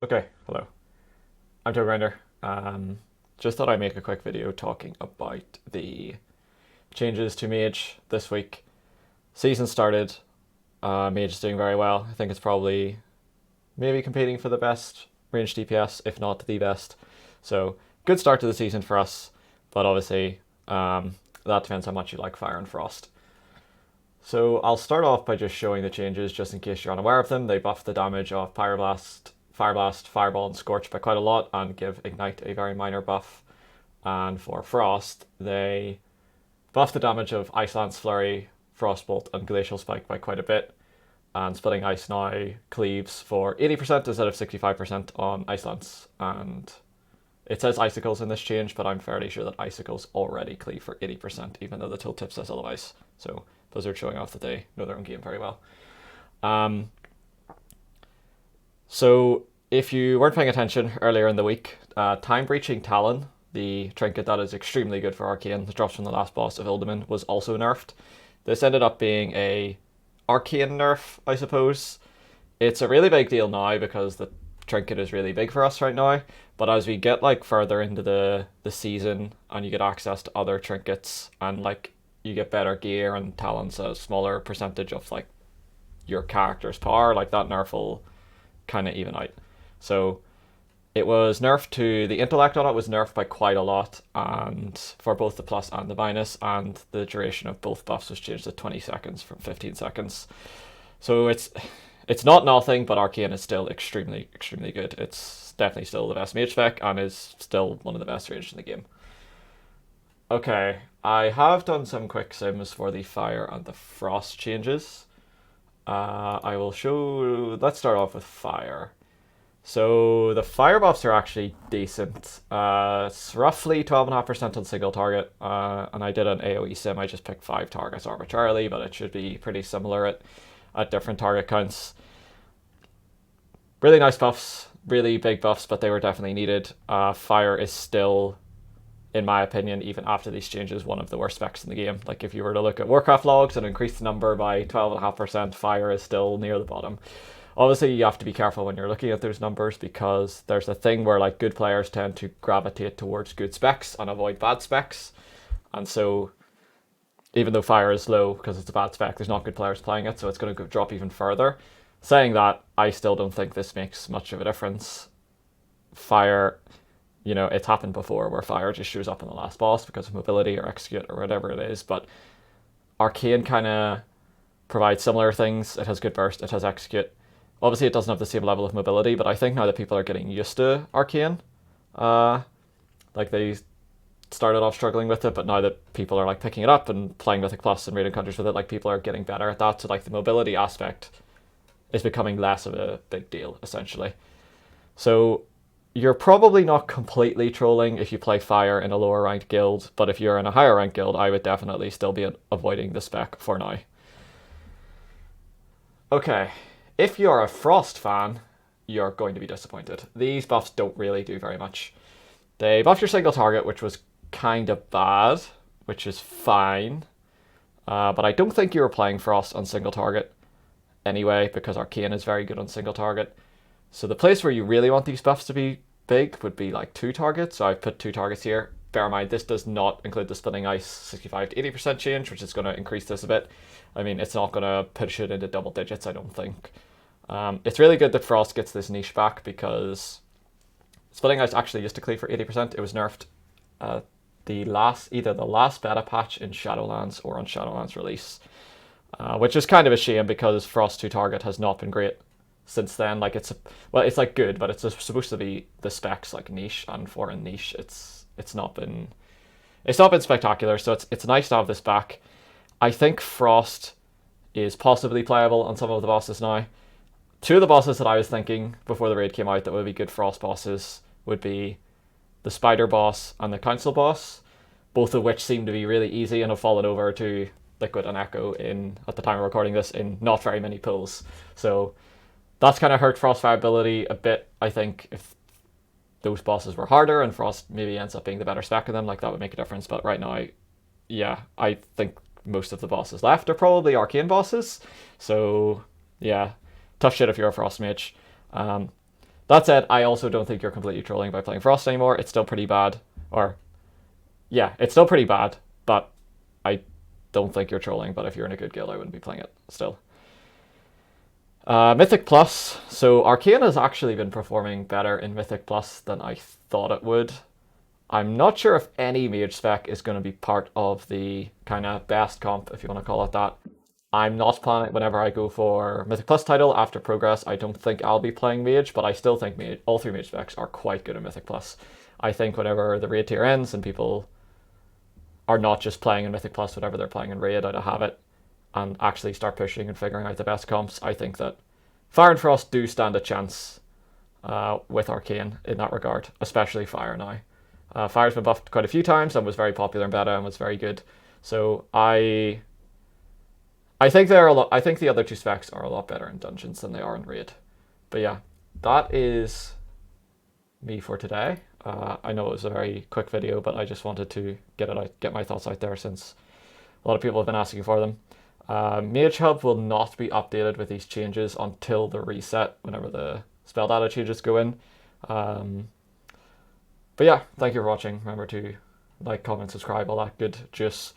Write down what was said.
Okay, hello. I'm Joe Grinder. Just thought I'd make a quick video talking about the changes to Mage this week. Season started. Mage is doing very well. I think it's probably maybe competing for the best range DPS, if not the best. So good start to the season for us, but obviously that depends how much you like Fire and Frost. So I'll start off by just showing the changes, just in case you're unaware of them. They buff the damage of Pyroblast, Fireblast, Fireball, and Scorch by quite a lot, and give Ignite a very minor buff. And for Frost, they buff the damage of Ice Lance, Flurry, Frostbolt, and Glacial Spike by quite a bit. And Splitting Ice now cleaves for 80% instead of 65% on Ice Lance. And it says Icicles in this change, but I'm fairly sure that Icicles already cleave for 80%, even though the tooltip says otherwise. So those are showing off that they know their own game very well. Um, so if you weren't paying attention earlier in the week, Time Breaching Talon, the trinket that is extremely good for Arcane, that drops from the last boss of Ildaman, was also nerfed. This ended up being a Arcane nerf, I suppose. It's a really big deal now because the trinket is really big for us right now. But as we get like further into the season and you get access to other trinkets and like you get better gear and talents, a smaller percentage of like your character's power, like that nerf will kind of even out. So it was nerfed to the intellect on it was nerfed by quite a lot, and for both the plus and the minus, and the duration of both buffs was changed to 20 seconds from 15 seconds. So it's not nothing, but Arcane is still extremely good. It's definitely still the best mage spec and is still one of the best ranges in the game. Okay, I have done some quick sims for the fire and the frost changes. I will show. Let's start off with fire. So the fire buffs are actually decent. It's roughly 12.5% on single target, and I did an AoE sim. I just picked 5 targets arbitrarily, but it should be pretty similar at different target counts. Really nice buffs, really big buffs, but they were definitely needed. Fire is still, in my opinion, even after these changes, one of the worst specs in the game. Like if you were to look at Warcraft logs and increase the number by 12.5%, fire is still near the bottom. Obviously, you have to be careful when you're looking at those numbers because there's a thing where like good players tend to gravitate towards good specs and avoid bad specs. And so even though fire is low because it's a bad spec, there's not good players playing it, so it's going to drop even further. Saying that, I still don't think this makes much of a difference. Fire, it's happened before where fire just shows up in the last boss because of mobility or execute or whatever it is, but Arcane kind of provides similar things. It has good burst, it has execute. Obviously, it doesn't have the same level of mobility, but I think now that people are getting used to Arcane, like they started off struggling with it, but now that people are like picking it up and playing Mythic Plus and raiding countries with it, like people are getting better at that. So like the mobility aspect is becoming less of a big deal, essentially. So you're probably not completely trolling if you play fire in a lower ranked guild, but if you're in a higher ranked guild, I would definitely still be avoiding the spec for now. Okay, if you're a Frost fan, you're going to be disappointed. These buffs don't really do very much. They buff your single target, which was kind of bad, which is fine. But I don't think you were playing Frost on single target anyway, because Arcane is very good on single target. So the place where you really want these buffs to be big would be like 2 targets. So I've put 2 targets here. Bear in mind, this does not include the Splitting Ice 65 to 80% change, which is going to increase this a bit. I mean, it's not going to push it into double digits, I don't think. It's really good that Frost gets this niche back because Splitting Ice actually used to cleave for 80%. It was nerfed either the last beta patch in Shadowlands or on Shadowlands release, which is kind of a shame because Frost 2 target has not been great since then. Like it's like good, but it's supposed to be the specs like niche, and for a niche, it's not been spectacular. So it's nice to have this back. I think Frost is possibly playable on some of the bosses now. 2 of the bosses that I was thinking before the raid came out that would be good Frost bosses would be the Spider boss and the Council boss, both of which seem to be really easy and have fallen over to Liquid and Echo at the time of recording this in not very many pulls. So that's kind of hurt Frost viability a bit. I think if those bosses were harder and Frost maybe ends up being the better spec of them, like that would make a difference. But right now, yeah, I think most of the bosses left are probably Arcane bosses. So yeah, tough shit if you're a Frost mage. That said, I also don't think you're completely trolling by playing Frost anymore. It's still pretty bad. Or, yeah, it's still pretty bad, but I don't think you're trolling. But if you're in a good guild, I wouldn't be playing it still. Mythic Plus. So Arcane has actually been performing better in Mythic Plus than I thought it would. I'm not sure if any Mage spec is going to be part of the kind of best comp, if you want to call it that. I'm not planning, whenever I go for Mythic Plus title after Progress, I don't think I'll be playing Mage, but I still think all three Mage specs are quite good in Mythic Plus. I think whenever the Raid tier ends and people are not just playing in Mythic Plus, whatever they're playing in Raid out of habit, and actually start pushing and figuring out the best comps, I think that Fire and Frost do stand a chance with Arcane in that regard, especially Fire now. Fire's been buffed quite a few times and was very popular in beta and was very good. So I think they're a lot. I think the other two specs are a lot better in dungeons than they are in raid. But yeah, that is me for today. I know it was a very quick video, but I just wanted to get my thoughts out there since a lot of people have been asking for them. Mage Hub will not be updated with these changes until the reset, whenever the spell data changes go in. But yeah, thank you for watching. Remember to like, comment, subscribe, all that good juice.